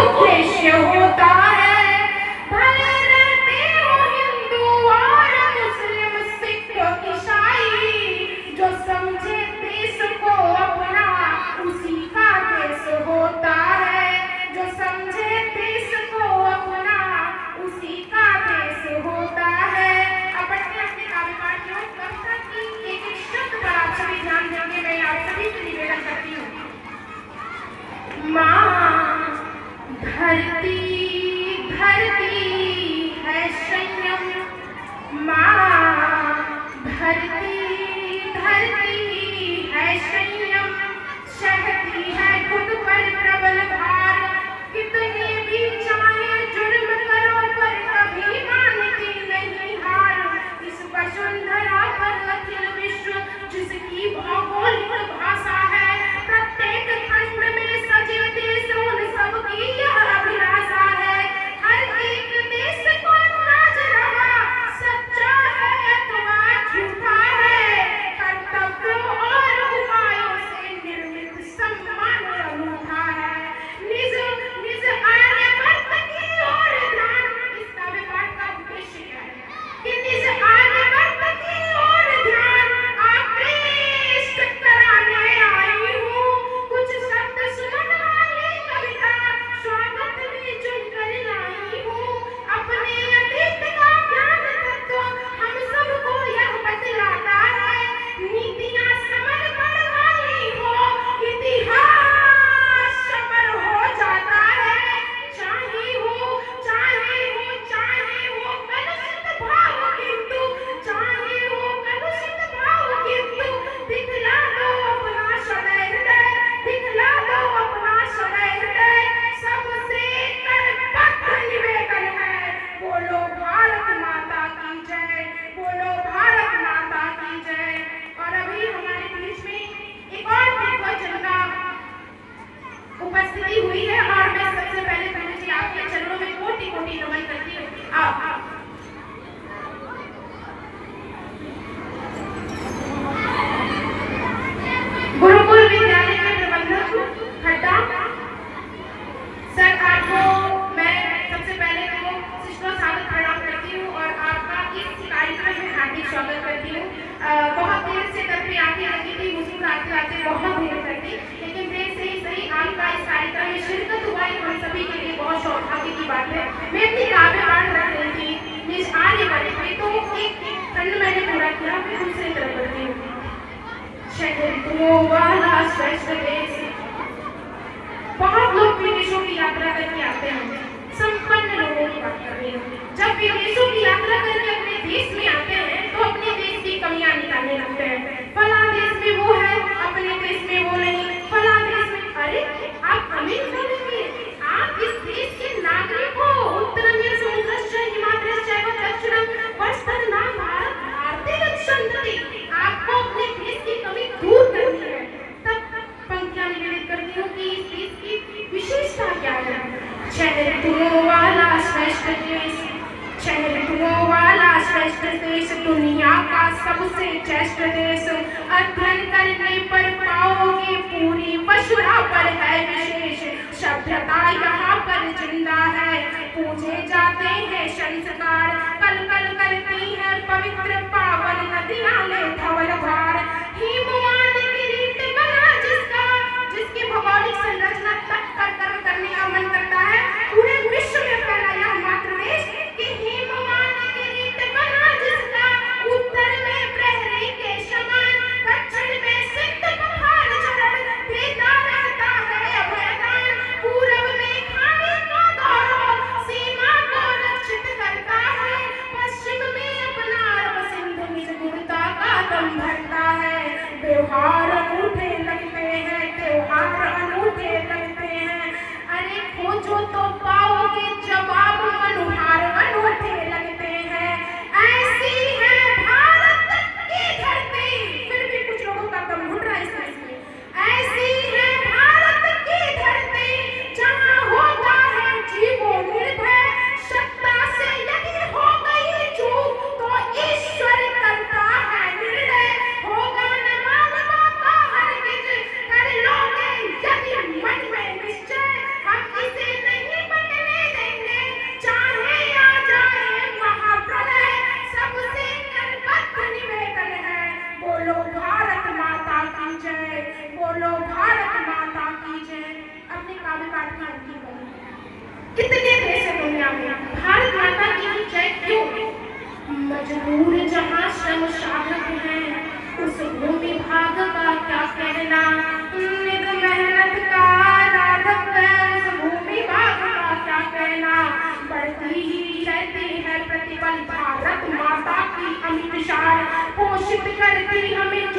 उद्देश्य होता है। भले रहते हो हिंदू और मुस्लिम, सिख ईसाई, जो समझे देश को अपना उसी का देश होता है। जो समझे देश को अपना उसी का देश होता है। अब बढ़ते हैं अपने काव्य पाठ की ओर। कविता की एक एक शब्द पर आप सभी ध्यान देंगे। मैं आप सभी से निवेदन करती हूँ। माँ धरती धरती है संयम, माँ धरती धरती है संयम, सहती है खुद पर प्रबल भार। कितने भी चाहे जुर्म करो पर कभी मानती नहीं हार। इस वसुंधरा पर अखिल विश्व जिसकी भौगोलिक भाषा है, प्रत्येक खंड में सजे देश उन सबकी यह अभिलाषा है। हर एक देश को नाज रहा सच्चा है अथवा झूठा है, कर्तव्यों और उपायों से निर्मित सम्मान अनूठा है। निज निज आर्यवर्त की ओर ध्यान, इस काव्य पाठ का उद्देश्य क्या है कि निज आर्यवर्त की ओर ध्यान आकृष्ट कराने आई हूँ। कुछ शब्द सुनने वाली कविता स्वागत में चुनकर लाई हूँ। अपने अतीत का ज्ञान तत्व हम सबको यह बतलाता है। नीतियाँ समर्पण वाली हो, इतिहास समर हो जाता है। चाहे हो कलुषित भाव किंतु, चाहे हो कलुषित भाव किंतु, दिखला दो अपना सदै हृदय, दिखला दो अपना सदै हृदय। सबसे करबद्ध निवेदन है, बोलो भारत माता की जय, बोलो भारत माता की जय। और अभी हमारे बीच में एक और दिग्गज का उपस्थिति हुई है और मैं सबसे पहले पंडित जी आपके चरणों में कोटि कोटि नमन करती हूँ। गुरुकुल विद्यालय के प्रबंधक खड्डा सर, आपको मैं सबसे पहले तो शिष्टो सादर प्रणाम करती हूँ और आपका इस कार्यक्रम में हार्दिक स्वागत करती हूँ। बहुत देर से तक पे आके लगी थी, मुस्कुराते आते बहुत देर तक थी, लेकिन देर से ही सही आपका इस कार्यक्रम में शिरकत हुआ है, हम सभी के लिए बहुत सौभाग्य की बात है। मैं अपनी काव्य पाठ रख रही थी निज आर्यवर्त में, तो एक खंड मैंने पूरा किया, मैं दूसरी तरफ बढ़ती हूँ। शहरों वाला श्रेष्ठ देश, बहुत लोग विदेशों की यात्रा करके आते हैं, संपन्न लोगों की बात कर रही हूँ। जब विदेशों की यात्रा करके अपने देश में आते हैं तो अपने देश की कमियां निकालने लगते हैं। फला देश में वो है, अपने देश में वो नहीं, फला देश में। अरे आप अमेरिका में, आप इस देश के नागरिक हो। उत्तरम या समुद्रश्च हिमाद्रश्च व दक्षिणम वर्षतन्नाम भारत भारती गच्छन्ति। आपको अपने देश की कमी दूर करनी है। तब पंक्तियां निवेदित करती हूँ कि इस देश की विशेषता क्या है। शहरों वाला श्रेष्ठ देश, शहरों वाला श्रेष्ठ देश, दुनिया का सबसे श्रेष्ठ देश। अध्ययन करने पर पाओगे पूरी वसुधा पर है विशेष। सभ्यता यहाँ पर जिंदा है, पूजे जाते हैं संस्कार। कल कल करती है पवित्र पावन नदियाँ ले धवल धार। हिमवान किरीट बना जिसका, जिसकी भौगोलिक संरचना तक कर करने का मन करता है। पूरे विश्व में फैला यह मात्र देश कि हिमवान किरीट बना जिसका, उत्तर में प्रहरी के समान, दक्षिण में सिद्ध पहाड़ चरण देता रहता है अभयदान। पूरब में खाड़ी का गौरव सीमा को रक्षित करता है, पश्चिम में अपना अरब सिंधु निज गुरुता का दम भरता है। व्यवहार अनूठे लगते हैं, त्योहार अनूठे लगते हैं। अरे दूर जहाँ श्रम साधक है उस भूमि भाग का क्या कहना, नित मेहनत का राधक है उस भूमि भाग का क्या कहना। बढ़ती ही रहती है प्रतिपल भारत माता की अमित शान, पोषित करती हमें